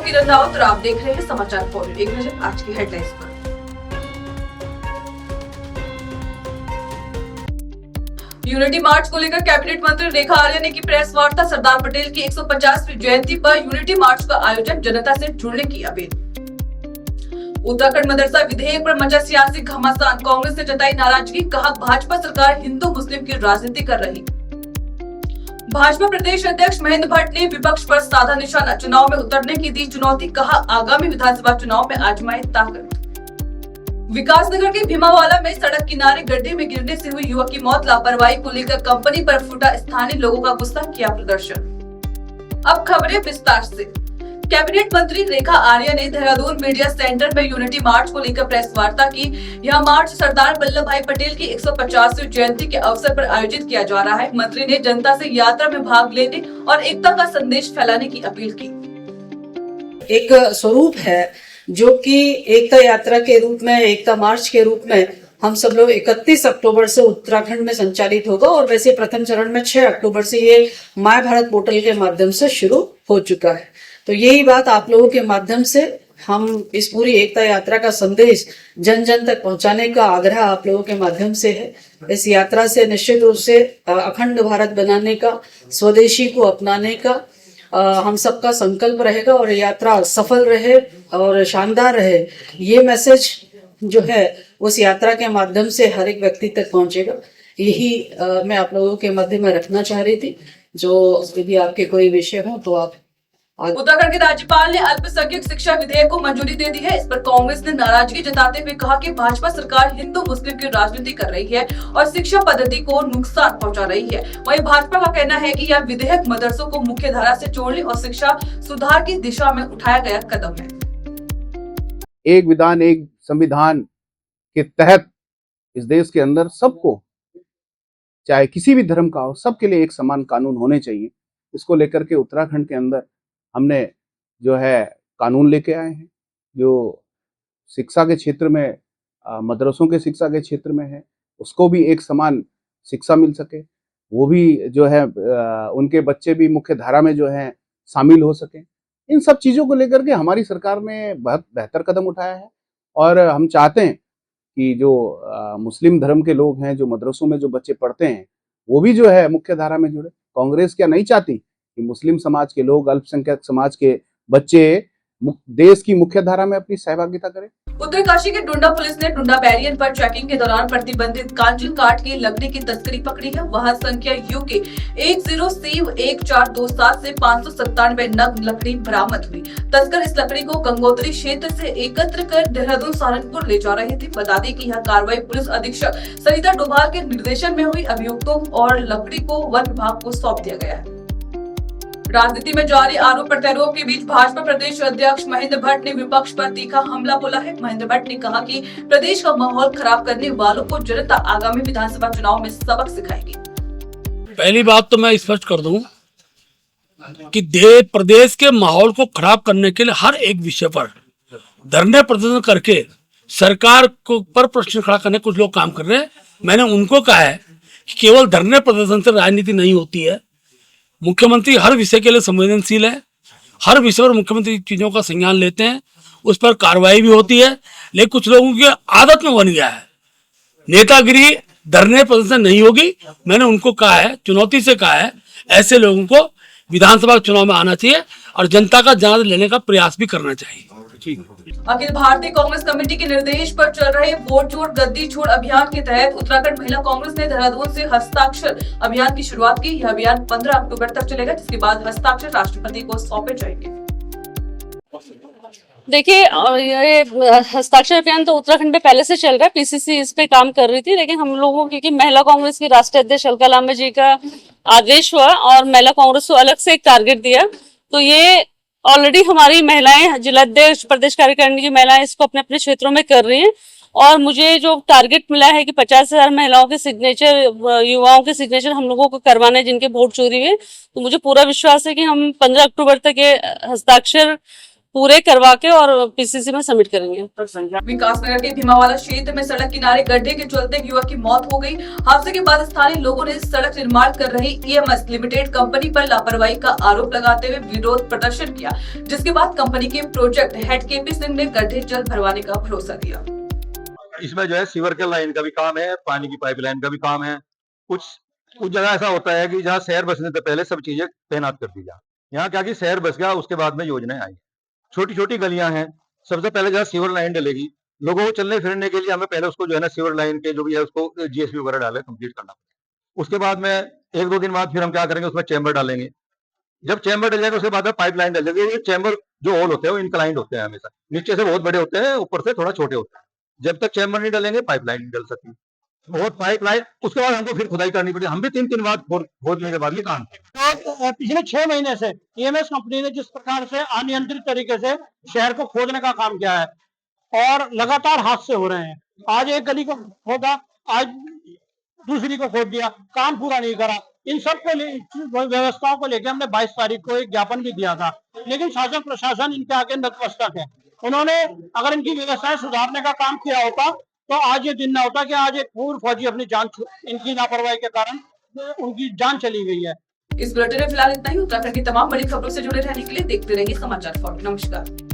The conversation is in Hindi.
किरण रावत और आप देख रहे हैं समाचार पोर्टल। एक नजर आज की हेडलाइंस पर। यूनिटी मार्च को लेकर कैबिनेट मंत्री रेखा आर्या ने की प्रेस वार्ता। सरदार पटेल की 150वीं जयंती पर यूनिटी मार्च का आयोजन, जनता से जुड़ने की अपील। उत्तराखंड मदरसा विधेयक पर मचा सियासी घमासान, कांग्रेस ने जताई नाराजगी, कहा भाजपा सरकार हिंदू मुस्लिम की राजनीति कर रही। भाजपा प्रदेश अध्यक्ष महेंद्र भट्ट ने विपक्ष पर साधा निशाना, चुनाव में उतरने की दी चुनौती, कहा आगामी विधानसभा चुनाव में आजमाए ताकत। विकासनगर के भीमावाला में सड़क किनारे गड्ढे में गिरने से हुई युवक की मौत, लापरवाही को लेकर कंपनी पर फूटा स्थानीय लोगों का गुस्सा, किया प्रदर्शन। अब खबरें विस्तार से। कैबिनेट मंत्री रेखा आर्या ने देहरादून मीडिया सेंटर में यूनिटी मार्च को लेकर प्रेस वार्ता की। यह मार्च सरदार वल्लभ भाई पटेल की 150वीं जयंती के अवसर पर आयोजित किया जा रहा है। मंत्री ने जनता से यात्रा में भाग लेने और एकता का संदेश फैलाने की अपील की। एक स्वरूप है जो कि एकता यात्रा के रूप में, एकता मार्च के रूप में हम सब लोग 31 अक्टूबर से उत्तराखंड में संचालित होगा और वैसे प्रथम चरण में 6 अक्टूबर से ये माय भारत पोर्टल के माध्यम से शुरू हो चुका है। तो यही बात आप लोगों के माध्यम से हम इस पूरी एकता यात्रा का संदेश जन जन तक पहुंचाने का आग्रह आप लोगों के माध्यम से है। इस यात्रा से निश्चित रूप से अखंड भारत बनाने का, स्वदेशी को अपनाने का हम सबका संकल्प रहेगा और यात्रा सफल रहे और शानदार रहे। ये मैसेज जो है उस यात्रा के माध्यम से हर एक व्यक्ति तक पहुंचेगा। यही मैं आप लोगों के मध्य में रखना चाह रही थी। जो यदि आपके कोई विषय हो तो आप। उत्तराखंड के राज्यपाल ने अल्पसंख्यक शिक्षा विधेयक को मंजूरी दे दी है। इस पर कांग्रेस ने नाराजगी जताते हुए कहा कि भाजपा सरकार हिंदू मुस्लिम की राजनीति कर रही है और शिक्षा पद्धति को नुकसान पहुंचा रही है। वहीं भाजपा का कहना है कि यह विधेयक मदरसों को मुख्य धारा से जोड़ने और शिक्षा सुधार की दिशा में उठाया गया कदम है। एक विधान एक संविधान के तहत इस देश के अंदर सबको, चाहे किसी भी धर्म का हो, सबके लिए एक समान कानून होने चाहिए। इसको लेकर के उत्तराखंड के अंदर हमने जो है कानून लेके आए हैं, जो शिक्षा के क्षेत्र में, मदरसों के शिक्षा के क्षेत्र में है, उसको भी एक समान शिक्षा मिल सके, वो भी जो है उनके बच्चे भी मुख्य धारा में जो है शामिल हो सके। इन सब चीज़ों को लेकर के हमारी सरकार ने बहुत बेहतर कदम उठाया है और हम चाहते हैं कि जो मुस्लिम धर्म के लोग हैं, जो मदरसों में जो बच्चे पढ़ते हैं, वो भी जो है मुख्य धारा में जुड़े। कांग्रेस क्या नहीं चाहती कि मुस्लिम समाज के लोग, अल्पसंख्यक समाज के बच्चे देश की मुख्य धारा में अपनी सहभागिता करें। उत्तरकाशी के डुंडा पुलिस ने डुंडा बैरियर पर चेकिंग के दौरान प्रतिबंधित कांचन काठ की लकड़ी की तस्करी पकड़ी है। वाहन संख्या UK 10C1427 से 597 नग लकड़ी बरामद हुई। तस्कर इस लकड़ी को गंगोत्री क्षेत्र से एकत्र कर देहरादून सहारनपुर ले जा रहे थे। बता दें कि यह कार्रवाई पुलिस अधीक्षक सरिता डोभाल के निर्देशन में हुई। अभियुक्तों और लकड़ी को वन विभाग को सौंप दिया गया है। राजनीति में जारी आरोप प्रत्यारोप के बीच भाजपा प्रदेश अध्यक्ष महेंद्र भट्ट ने विपक्ष पर तीखा हमला बोला है। महेंद्र भट्ट ने कहा कि प्रदेश का माहौल खराब करने वालों को जनता आगामी विधानसभा चुनाव में सबक सिखाएगी। पहली बात तो मैं स्पष्ट कर दूं कि प्रदेश के माहौल को खराब करने के लिए हर एक विषय पर धरने प्रदर्शन करके सरकार को पर प्रश्न खड़ा करने कुछ लोग काम कर रहे हैं। मैंने उनको कहा है कि केवल धरने प्रदर्शन से राजनीति नहीं होती है। मुख्यमंत्री हर विषय के लिए संवेदनशील है, हर विषय पर मुख्यमंत्री चीजों का संज्ञान लेते हैं, उस पर कार्रवाई भी होती है। लेकिन कुछ लोगों की आदत में बन गया है नेतागिरी, धरने प्रदर्शन नहीं होगी। मैंने उनको कहा है, चुनौती से कहा है, ऐसे लोगों को विधानसभा चुनाव में आना चाहिए और जनता का जायजा लेने का प्रयास भी करना चाहिए। अखिल भारतीय कांग्रेस कमेटी के निर्देश पर चल रहे वोट छोड़ गद्दी छोड़ अभियान के तहत उत्तराखंड महिला कांग्रेस ने देहरादून से हस्ताक्षर अभियान की शुरुआत की। यह अभियान 15 अक्टूबर तक चलेगा, जिसके बाद हस्ताक्षर राष्ट्रपति को सौंपे जाएंगे। देखिए, ये हस्ताक्षर अभियान तो उत्तराखंड में पहले से चल रहा है। पीसीसी इस पे काम कर रही थी, लेकिन हम लोगों क्योंकि महिला कांग्रेस की राष्ट्रीय अध्यक्ष अलका लांबा जी का आदेश हुआ और महिला कांग्रेस को अलग से एक टारगेट दिया, तो ये ऑलरेडी हमारी महिलाएं, जिलाध्यक्ष, प्रदेश कार्यकारिणी की महिलाएं इसको अपने अपने क्षेत्रों में कर रही हैं। और मुझे जो टारगेट मिला है कि 50,000 महिलाओं के सिग्नेचर, युवाओं के सिग्नेचर हम लोगों को करवाने जिनके वोट चोरी हुए, तो मुझे पूरा विश्वास है कि हम 15 अक्टूबर तक ये हस्ताक्षर पूरे करवा के और पीसीसी में सबमिट करेंगे। विकासनगर के भीमावाला क्षेत्र में सड़क किनारे गड्ढे के चलते एक युवक की मौत हो गई। हादसे के बाद स्थानीय लोगों ने सड़क निर्माण कर रही EMS लिमिटेड कंपनी पर लापरवाही का आरोप लगाते हुए विरोध प्रदर्शन किया, जिसके बाद कंपनी के प्रोजेक्ट हेड KP सिंह ने गड्ढे जल्द भरवाने का भरोसा दिया। इसमें जो है सीवर के लाइन का भी काम है, पानी की पाइपलाइन का भी काम है। कुछ जगह ऐसा होता है कि जहाँ शहर बसने से पहले सब चीजें तैनात कर दी जाए। यहाँ क्या कि शहर बस गया, उसके बाद में योजनाएं आई। छोटी छोटी गलियां हैं, सबसे पहले जहाँ सीवर लाइन डलेगी, लोगों को चलने फिरने के लिए हमें पहले उसको जो है ना सीवर लाइन के जो भी है उसको GSB वगैरह डाले कंप्लीट करना पड़ेगा। उसके बाद में 1-2 दिन बाद फिर हम क्या करेंगे, उसमें चैम्बर डालेंगे। जब चैम्बर डल जाएगा उसके बाद में पाइपलाइन डल जाएगी। ये चैम्बर जो होल होते हैं वो इंक्लाइंड होते हैं, हमेशा नीचे से बहुत बड़े होते हैं, ऊपर से थोड़ा छोटे होते हैं। जब तक चैम्बर नहीं डलेंगे पाइपलाइन नहीं डल सकती। और पाइपलाइन उसके बाद हमको फिर खुदाई करनी पड़ती है। हम भी 3 बार खोदने के बाद ये काम तो पिछले 6 महीने से EMS कंपनी ने जिस प्रकार से अनियंत्रित तरीके से शहर को खोदने का काम किया है और लगातार हादसे हो रहे हैं। आज एक गली को खोदा, आज दूसरी को खोद दिया, काम पूरा नहीं करा। इन सब को व्यवस्थाओं को लेकर हमने 22 तारीख को एक ज्ञापन भी दिया था, लेकिन शासन प्रशासन इनके आगे नतमस्तक है। उन्होंने अगर इनकी व्यवस्थाएं सुधारने का काम किया होता तो आज ये दिन ना होता कि आज एक पूर्व फौजी अपनी जान इनकी लापरवाही के कारण उनकी जान चली गई है। इस बुलेटिन में फिलहाल इतना ही। उत्तराखंड की तमाम बड़ी खबरों से जुड़े रहने के लिए देखते रहिए समाचार फॉर। नमस्कार।